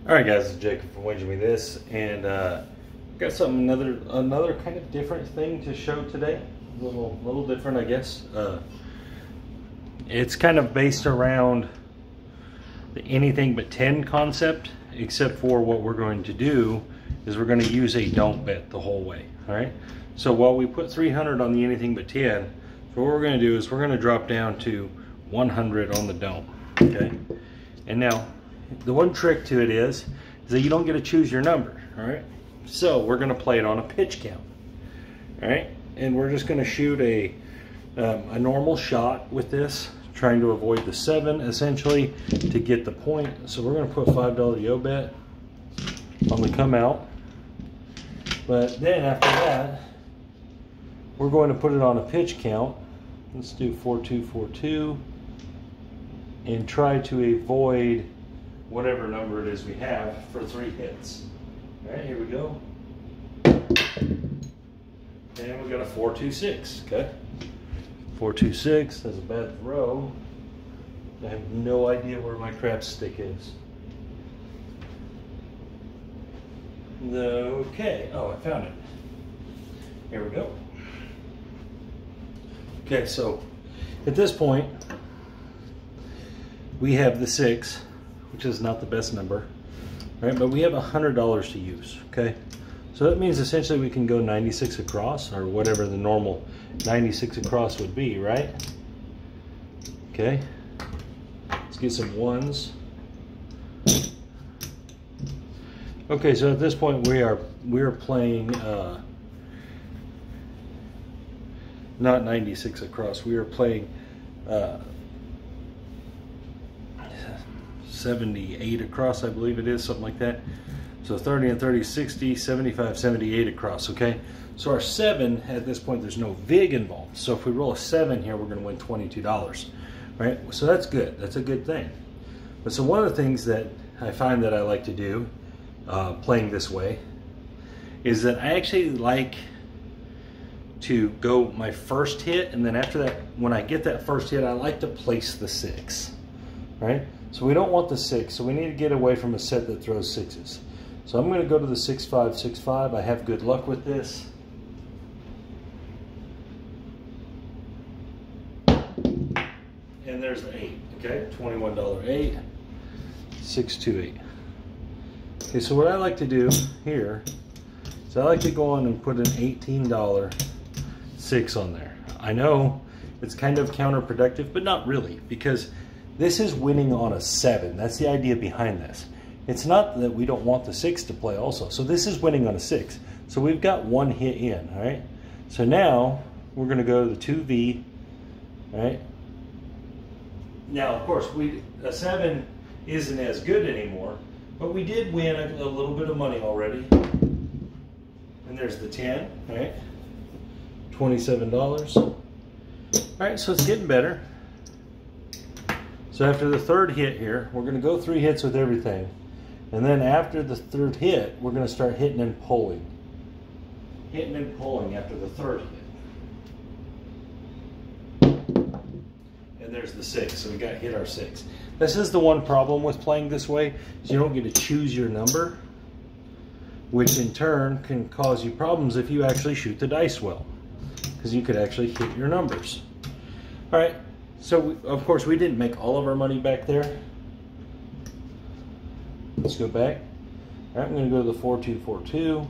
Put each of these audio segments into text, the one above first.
All right, guys, it's Jacob from Wager Me This, and got something another kind of different thing to show today. A little different, I guess. It's kind of based around the anything but 10 concept, except for what we're going to do is we're going to use a don't bet the whole way. All right. So while we put 300 on the anything but 10, so what we're going to do is we're going to drop down to 100 on the don't. Okay. And now, the one trick to it is that you don't get to choose your number, all right? So we're gonna play it on a pitch count, all right? And we're just gonna shoot a normal shot with this, trying to avoid the 7, essentially, to get the point. So we're gonna put $5 yo bet on the come out. But then after that, we're going to put it on a pitch count. Let's do 4242 and try to avoid whatever number it is we have for 3 hits. All right, here we go. And we got a 426, okay? 426, that's a bad throw. I have no idea where my crap stick is. Okay, oh, I found it. Here we go. Okay, so at this point, we have the 6, which is not the best number, right? But we have $100 to use, okay? So that means essentially we can go 96 across, or whatever the normal 96 across would be, right? Okay, let's get some 1s. Okay, so at this point we are playing not 96 across. We are playing 78 across, I believe it is, something like that. So 30 and 30, 60, 75, 78 across, okay? So our 7, at this point, there's no VIG involved. So if we roll a 7 here, we're gonna win $22, right? So that's good, that's a good thing. But so one of the things that I find that I like to do, playing this way, is that I actually like to go my first hit, and then after that, when I get that first hit, I like to place the 6, right? So we don't want the 6, so we need to get away from a set that throws 6s. So I'm going to go to the 6-5, 6-5. I have good luck with this. And there's the 8, okay? $21 8, 628. Okay, so what I like to do here is I like to go on and put an $18 6 on there. I know it's kind of counterproductive, but not really, because this is winning on a 7. That's the idea behind this. It's not that we don't want the 6 to play also. So this is winning on a 6. So we've got 1 hit in, all right? So now we're going to go to the 2V, all right? Now, of course, a 7 isn't as good anymore, but we did win a little bit of money already. And there's the 10, all right? $27. All right, so it's getting better. So after the 3rd hit here, we're going to go 3 hits with everything. And then after the 3rd hit, we're going to start hitting and pulling. Hitting and pulling after the 3rd hit. And there's the 6, so we got hit our 6. This is the one problem with playing this way, is you don't get to choose your number, which in turn can cause you problems if you actually shoot the dice well, because you could actually hit your numbers. All right. So, of course, we didn't make all of our money back there. Let's go back. All right, I'm going to go to the 4242.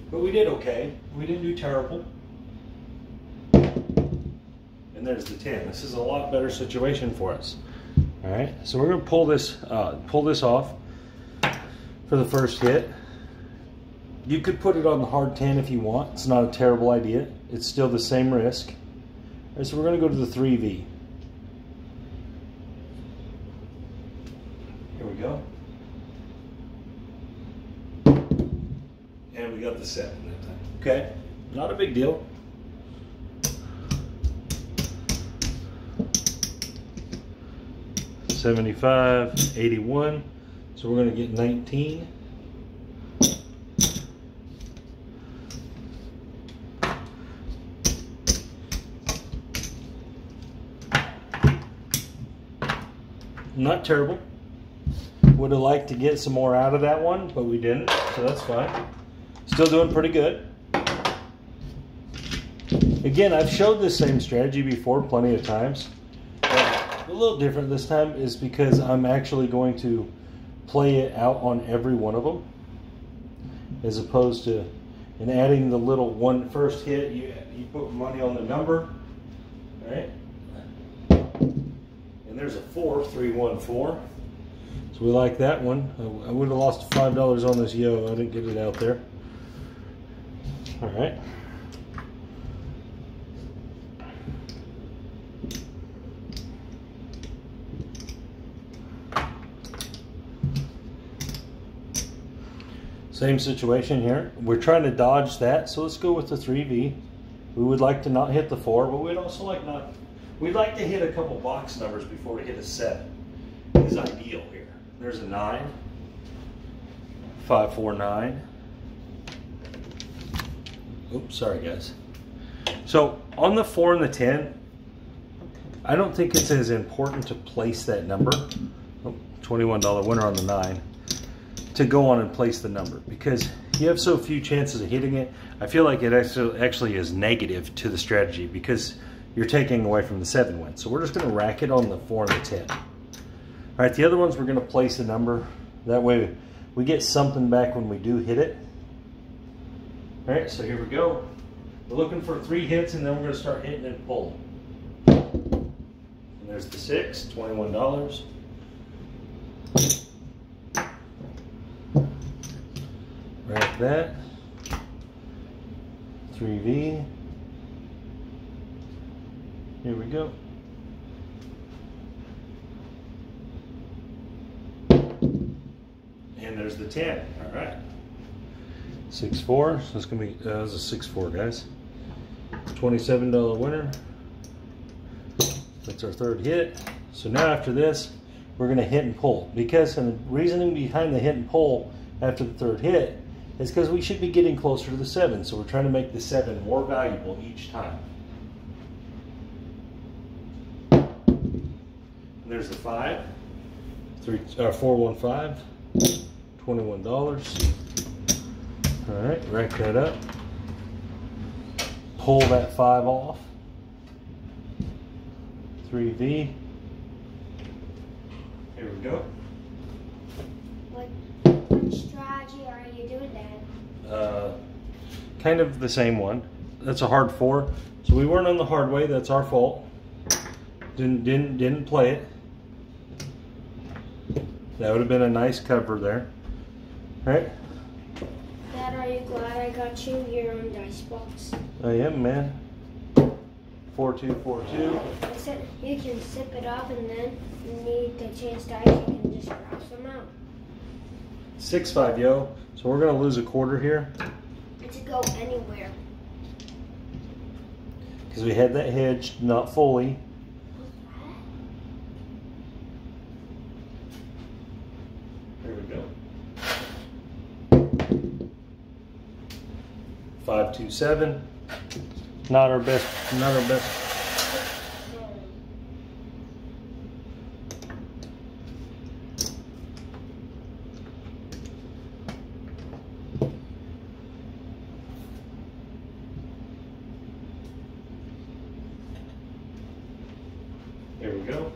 But we did okay. We didn't do terrible. And there's the 10. This is a lot better situation for us. All right, so we're going to pull this off for the first hit. You could put it on the hard 10 if you want. It's not a terrible idea. It's still the same risk. All right, so we're going to go to the 3V. Here we go. And we got the 7 that time. Okay, not a big deal. $75, $81. So we're going to get 19. Not terrible. Would have liked to get some more out of that one, but we didn't, so that's fine. Still doing pretty good. Again, I've showed this same strategy before plenty of times. But a little different this time is because I'm actually going to play it out on every one of them, as opposed to in adding the little one first hit. You put money on the number, right? And there's a 4, 3, 1, 4. So we like that one. I would have lost $5 on this yo. I didn't get it out there. All right. Same situation here. We're trying to dodge that, so let's go with the 3V. We would like to not hit the 4, but we'd also like we'd like to hit a couple box numbers before we hit a 7. Is ideal here. There's a 9, 5, 4, 9. Oops, sorry guys. So on the 4 and the 10, I don't think it's as important to place that number. Oh, $21 winner on the 9. To go on and place the number, because you have so few chances of hitting it. I feel like it actually is negative to the strategy because you're taking away from the 7 win. So we're just going to rack it on the 4 and the 10. All right, the other ones we're going to place a number. That way we get something back when we do hit it. All right, so here we go. We're looking for 3 hits, and then we're going to start hitting and pulling. And there's the 6, $21. Rack that. 3V. Here we go. And there's the 10. All right. 6, 4. So it's gonna be that was a 6, 4, guys. $27 winner. That's our 3rd hit. So now after this, we're gonna hit and pull, because and the reasoning behind the hit and pull after the 3rd hit is because we should be getting closer to the 7. So we're trying to make the 7 more valuable each time. And there's the 5. 415. $21. All right, rack that up. Pull that 5 off. 3V. Here we go. What strategy are you doing, Dad? Kind of the same one. That's a hard 4. So we weren't on the hard way. That's our fault. Didn't play it. That would have been a nice cover there, right? Dad, are you glad I got you your own dice box? I am, man. 4242. I said you can sip it up, and then you need the chance dice. You can just cross them out. 6-5, yo. So we're gonna lose a quarter here To go anywhere. because we had that hedged, not fully. Here we go. 527. Not our best. Not our best. Here we go.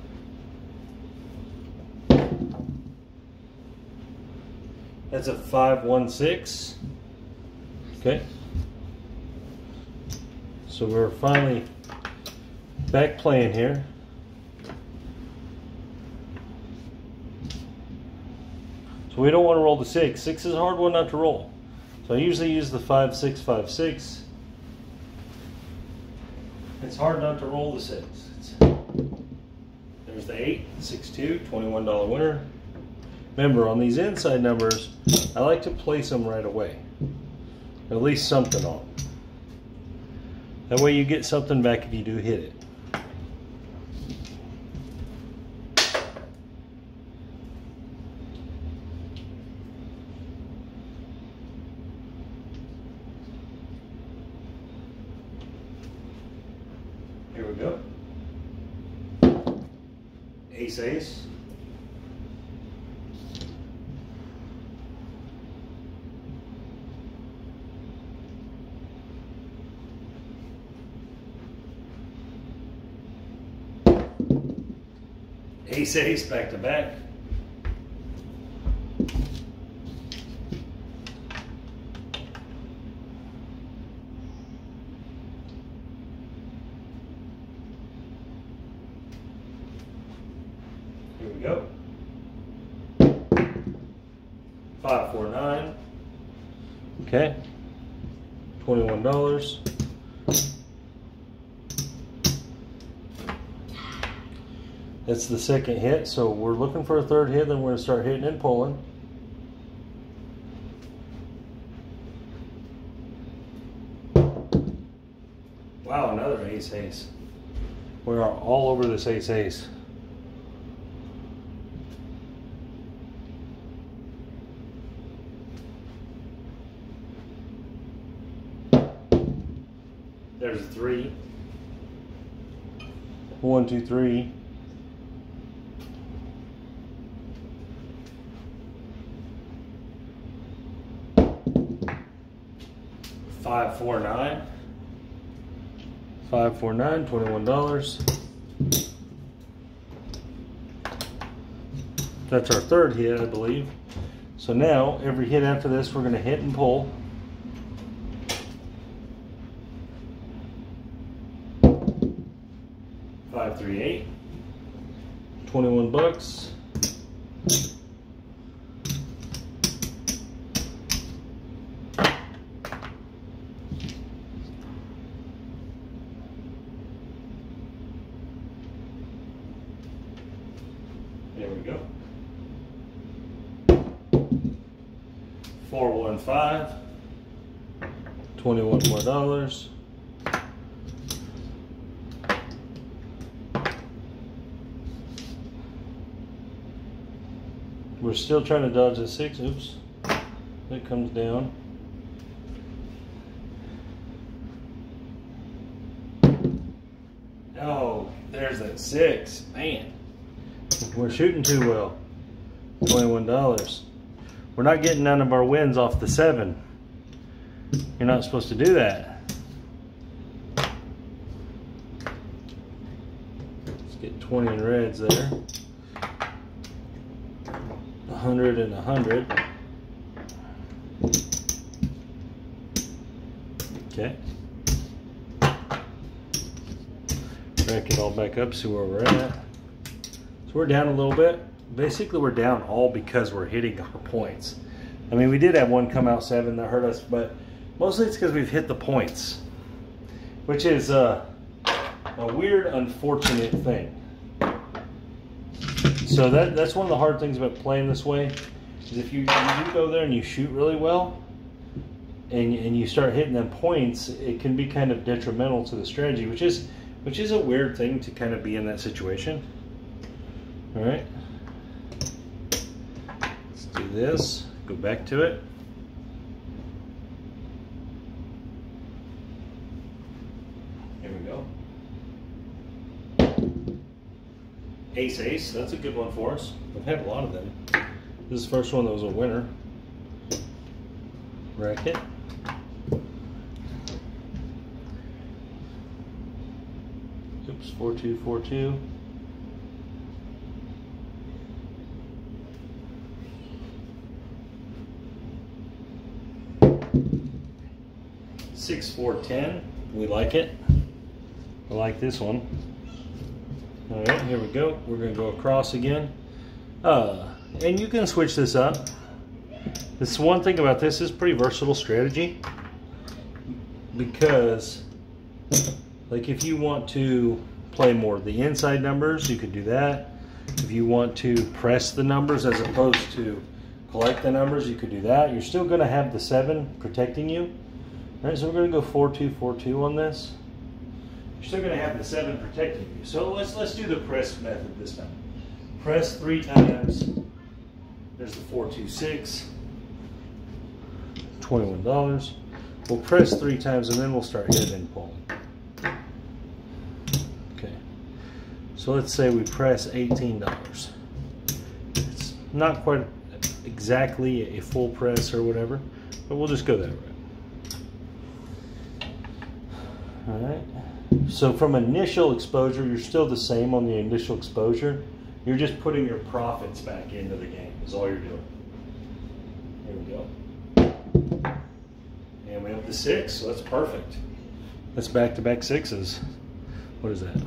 That's a 516. Okay. So we're finally back playing here. So we don't want to roll the 6. 6 is a hard one not to roll. So I usually use the 5, 6, 5, 6. It's hard not to roll the 6. There's the 8, 6, 2, $21 winner. Remember, on these inside numbers, I like to place them right away. At least something on them. That way you get something back if you do hit it. Here we go. Ace, ace. ace back to back. Here we go. 5, 4, 9. Okay. $21. That's the second hit, so we're looking for a third hit, then we're going to start hitting and pulling. Wow, another ace. We are all over this ace. There's a 3. 1, 2, 3. $5, 4, 9. 5, 4, 9, $21. That's our third hit, I believe. So now, every hit after this, we're going to hit and pull. $5, 3, 8. $21. There we go. 4, 1, 5. $21 more. We're still trying to dodge the 6. Oops. It comes down. Oh, there's that 6. Man. We're shooting too well. $21. We're not getting none of our wins off the 7. You're not supposed to do that. Let's get 20 in reds there. 100 and 100. Okay. Rack it all back up, see where we're at. So we're down a little bit. Basically, we're down all because we're hitting our points. I mean, we did have one come out 7 that hurt us, but mostly it's because we've hit the points, which is a weird, unfortunate thing. So that's one of the hard things about playing this way, is if you go there and you shoot really well, and you start hitting them points, it can be kind of detrimental to the strategy, which is a weird thing to kind of be in that situation. All right, let's do this. Go back to it. Here we go. Ace, that's a good one for us. We've had a lot of them. This is the first one that was a winner. Rack it. Oops, 4, 2, 4, 2. $6, 4, 10. We like it. I like this one. All right, here we go. We're going to go across again. And you can switch this up. This one thing about this is pretty versatile strategy, because like if you want to play more of the inside numbers, you could do that. If you want to press the numbers as opposed to collect the numbers, you could do that. You're still going to have the 7 protecting you. All right, so we're going to go 4, 2, 4, 2 on this. You're still going to have the 7 protecting you. So let's do the press method this time. Press 3 times. There's the 4, 2, 6. $21. We'll press 3 times and then we'll start hitting and pulling. Okay. So let's say we press $18. It's not quite exactly a full press or whatever, but we'll just go that route. All right. So from initial exposure, you're still the same on the initial exposure. You're just putting your profits back into the game is all you're doing. Here we go. And we have the 6, so that's perfect. That's back-to-back 6s. What is that?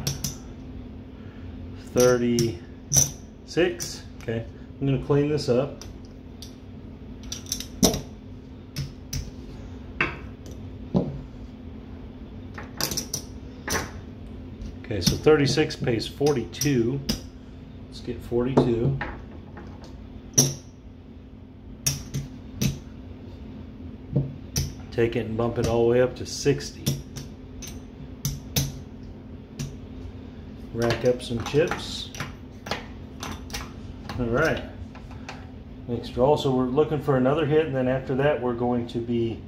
36. Okay, I'm going to clean this up. Okay, so 36 pays 42. Let's get 42. Take it and bump it all the way up to 60. Rack up some chips. All right. Next draw. So we're looking for another hit, and then after that we're going to be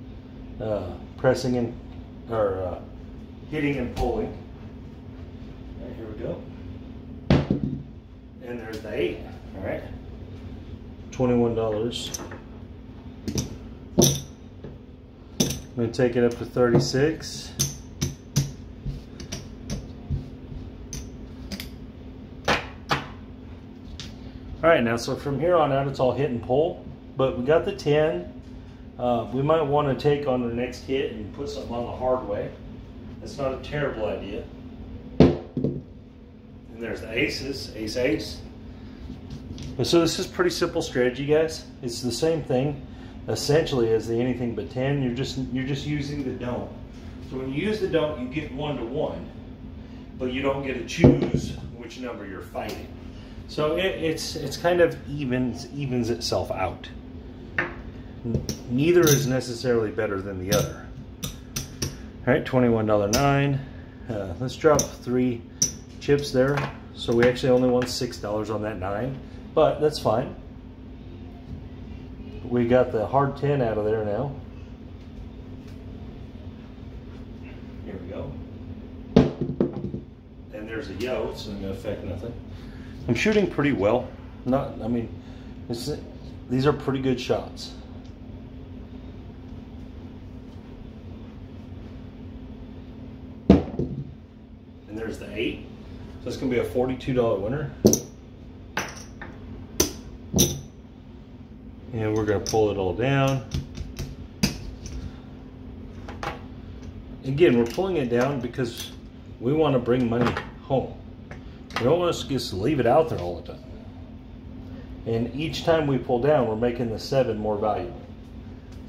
pressing and or hitting and pulling. All right, here we go. And there's the 8. All right. $21. I'm going to take it up to 36. All right, now so from here on out it's all hit and pull, but we got the 10. We might want to take on the next hit and put something on the hard way. That's not a terrible idea. And there's the aces, ace, ace. And so this is pretty simple strategy, guys. It's the same thing essentially as the anything but 10. You're just using the don't. So when you use the don't, you get 1-to-1, but you don't get to choose which number you're fighting. So it's kind of evens itself out. Neither is necessarily better than the other. All right, $21.09. Let's drop 3 chips there. So we actually only won $6 on that 9, but that's fine. We got the hard 10 out of there now. Here we go. And there's a yo, so it's going to affect nothing. I'm shooting pretty well. These are pretty good shots. And there's the 8. So it's going to be a $42 winner. And we're going to pull it all down. Again, we're pulling it down because we want to bring money home. We don't want to just leave it out there all the time. And each time we pull down, we're making the 7 more valuable.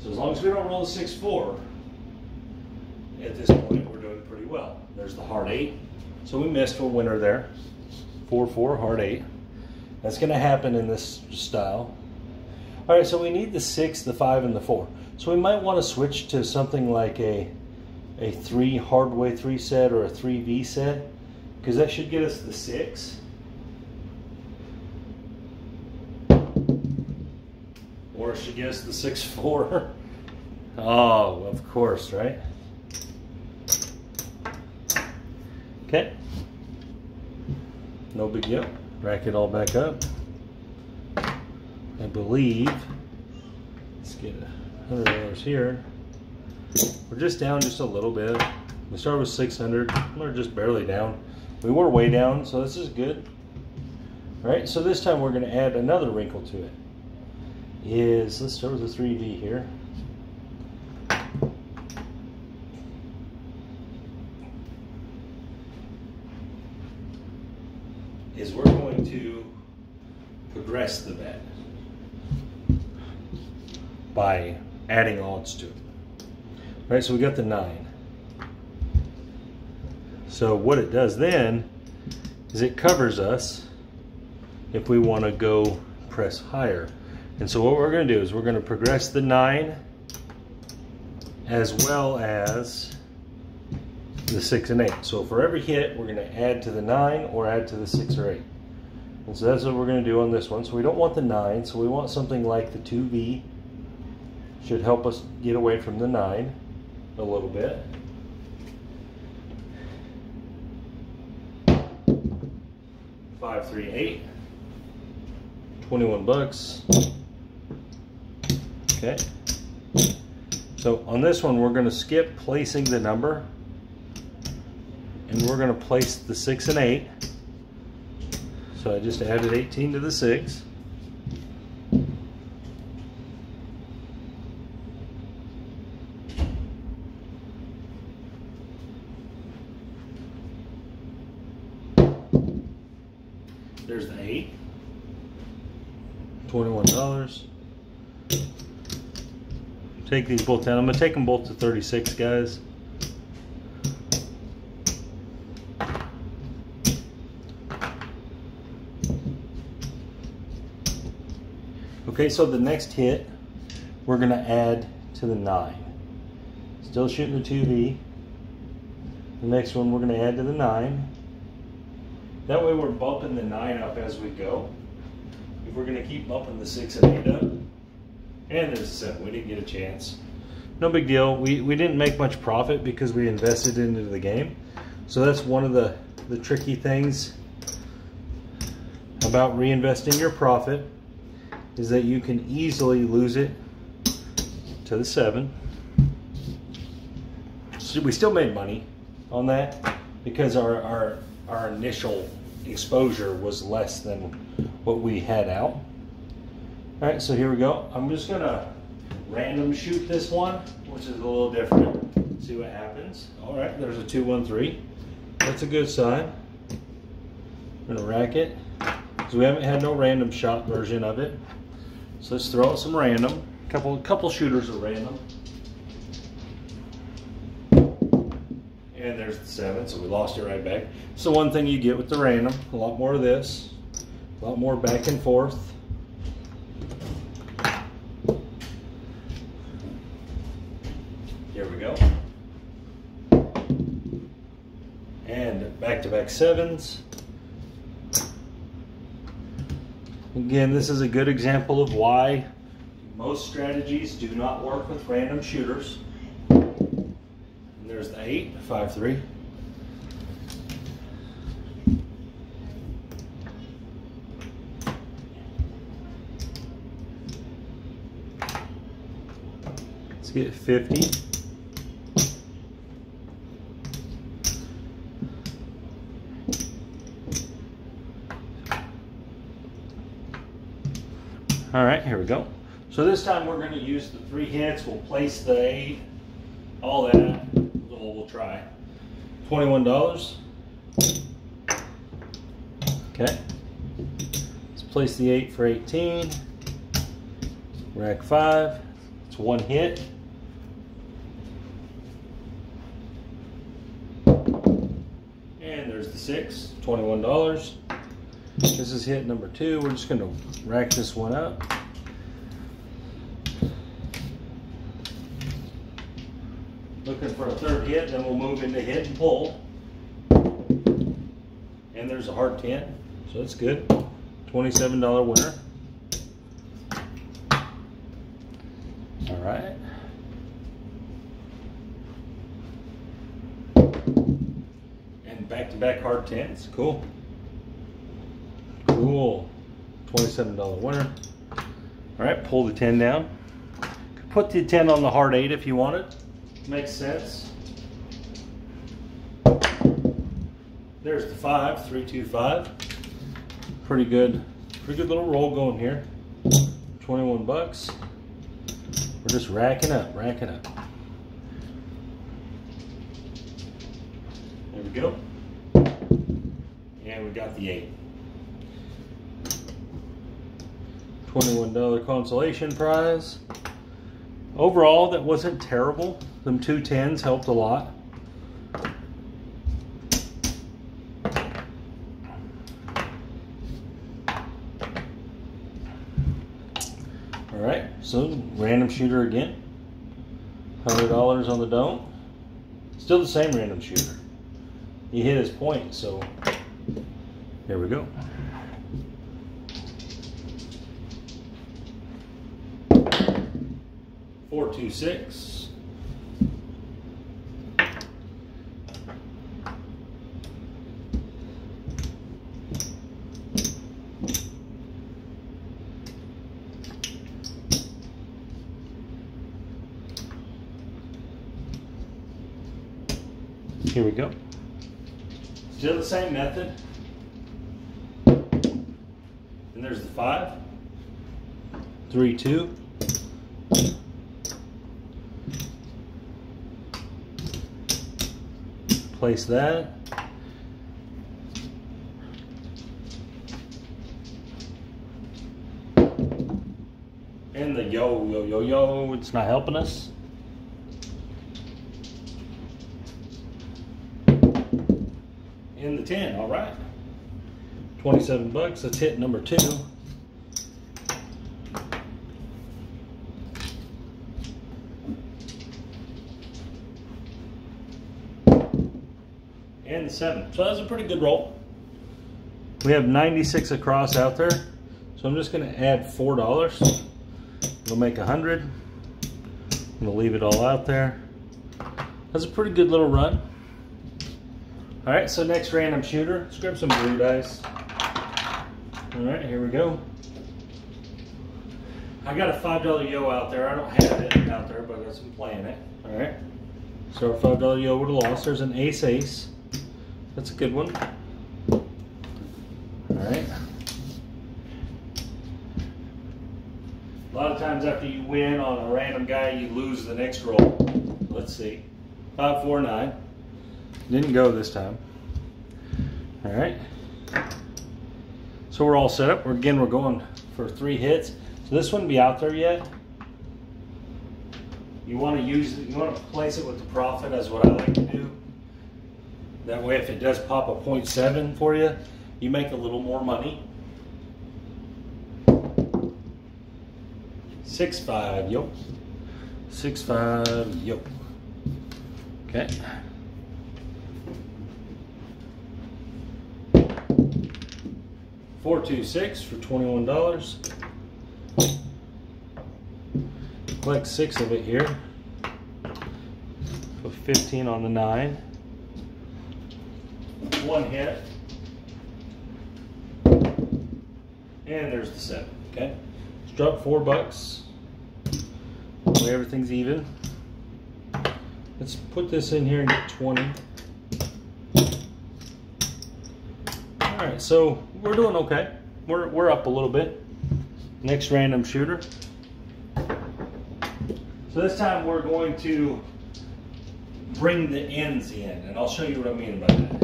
So as long as we don't roll the 6-4, at this point, we're doing pretty well. There's the hard 8. So we missed a winner there. 4-4, hard 8. That's going to happen in this style. All right, so we need the 6, the 5, and the 4. So we might want to switch to something like a 3 hardway 3 set or a 3V set, because that should get us the 6. Or it should get us the 6-4. Oh, of course, right? Okay. No big deal. Rack it all back up. I believe, let's get $100 here. We're just down just a little bit. We started with 600. We're just barely down. We were way down, so this is good. All right, so this time we're going to add another wrinkle to it. Let's start with a 3V here. We're going to progress the bet by adding odds to it. All right, so we got the 9. So what it does then is it covers us if we want to go press higher. And so what we're going to do is we're going to progress the 9 as well as the 6 and 8. So for every hit, we're going to add to the 9 or add to the 6 or 8. And so that's what we're going to do on this one. So we don't want the 9, so we want something like the 2V. Should help us get away from the 9 a little bit. $5, $3, $8. 21 bucks. Okay. So on this one, we're going to skip placing the number, and we're going to place the 6 and 8. So I just added 18 to the 6. There's the 8. $21. Take these both down. I'm going to take them both to 36, guys. Okay, so the next hit we're going to add to the 9. Still shooting the 2V. The next one we're going to add to the 9. That way we're bumping the 9 up as we go. If we're going to keep bumping the 6 and 8 up. And there's a 7. We didn't get a chance. No big deal. We didn't make much profit because we invested into the game. So that's one of the tricky things about reinvesting your profit, is that you can easily lose it to the 7. So we still made money on that because our initial exposure was less than what we had out. All right, so here we go. I'm just gonna random shoot this one, which is a little different. See what happens. All right, there's a 2-1-3. That's a good sign. I'm gonna rack it. So we haven't had no random shot version of it. So let's throw out some random. Couple shooters of random. And there's the 7, so we lost it right back. So one thing you get with the random, a lot more of this, a lot more back and forth. Here we go. And back-to-back 7s. Again, this is a good example of why most strategies do not work with random shooters. And there's the 8, 5-3. Let's get 50. All right, here we go. So this time we're going to use the 3 hits. We'll place the 8, all that. We'll try. $21. Okay. Let's place the 8 for 18. Rack 5. It's 1 hit. And there's the 6. $21. This is hit number 2. We're just going to rack this one up. Looking for a 3rd hit, then we'll move into hit and pull. And there's a hard 10, so that's good. $27 winner. All right. And back-to-back hard 10s. Cool. Cool. $27 winner. All right, pull the 10 down. Put the 10 on the hard 8 if you want it. Makes sense. There's the 5, 3, 2, 5. Pretty good little roll going here. 21 bucks. We're just racking up. There we go. And we got the 8. $21 consolation prize. Overall, that wasn't terrible. Them 2 10s helped a lot. All right, so random shooter again. $100 on the don't. Still the same random shooter. He hit his point, so here we go. $426. Here we go. Still the same method. And there's the 5. 3, 2. Place that. And the yo, it's not helping us. In the 10, all right. 27 bucks, that's hit number 2. And the 7, so that's a pretty good roll. We have 96 across out there, so I'm just gonna add $4. It'll make 100. I'm gonna leave it all out there. That's a pretty good little run. All right, so next random shooter, let's grab some blue dice. All right, here we go. I got a $5 yo out there. I don't have it out there, but I guess I'm playing it. All right, so our $5 yo would have lost. There's an ace. That's a good one. All right. A lot of times after you win on a random guy, you lose the next roll. Let's see. 5, 4, 9. Didn't go this time. All right. So we're all set up. Again, we're going for 3 hits. So this wouldn't be out there yet. You want to place it with the profit, as what I like to do. That way, if it does pop a 0.7 for you, you make a little more money. 6, 5, yo. 6, 5, yo. Okay. 4, 2, 6 for $21. Collect 6 of it here. Put 15 on the 9. 1 hit. And there's the 7. Okay. Let's drop $4. That way everything's even. Let's put this in here and get 20. Alright, so we're doing okay. We're up a little bit. Next random shooter. So this time we're going to bring the ends in, and I'll show you what I mean by that.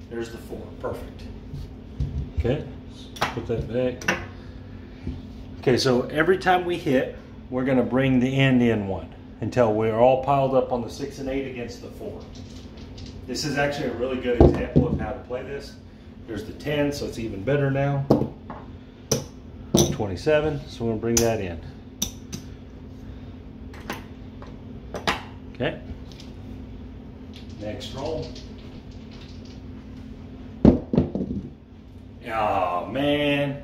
There's the 4, perfect. Okay, let's put that back. Okay, so every time we hit, we're gonna bring the end in 1 until we're all piled up on the 6 and 8 against the 4. This is actually a really good example of how to play this. There's the 10, so it's even better now. 27, so we're gonna bring that in. Okay. Next roll. Oh man.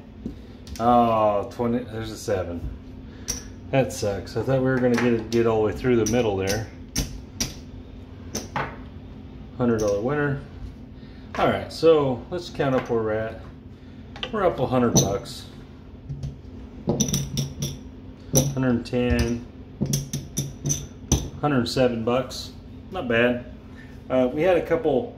Oh, 20, there's a 7. That sucks. I thought we were gonna get all the way through the middle there. $100 winner. All right, so let's count up where we're at. We're up $100. 110. $107. Not bad. We had a couple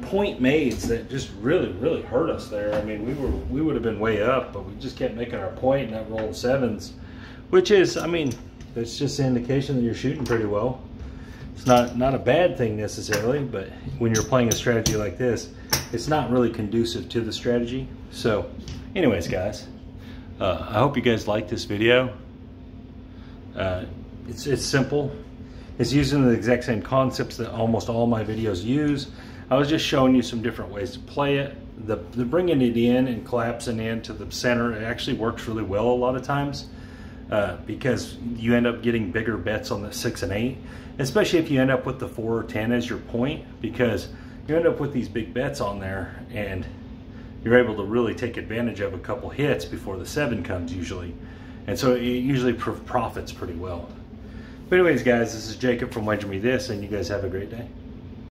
point maids that just really hurt us there. I mean, we would have been way up, but we just kept making our point and not rolling 7s, which is, I mean, that's just an indication that you're shooting pretty well. It's not a bad thing necessarily, but when you're playing a strategy like this, it's not really conducive to the strategy. So anyways, guys, I hope you guys like this video. It's simple. It's using the exact same concepts that almost all my videos use. I was just showing you some different ways to play it. The bringing it in and collapsing into the center, it actually works really well a lot of times because you end up getting bigger bets on the 6 and 8, especially if you end up with the 4 or 10 as your point, because you end up with these big bets on there and you're able to really take advantage of a couple hits before the 7 comes usually. And so it usually profits pretty well. But anyways, guys, this is Jacob from Wedge Me This, and you guys have a great day.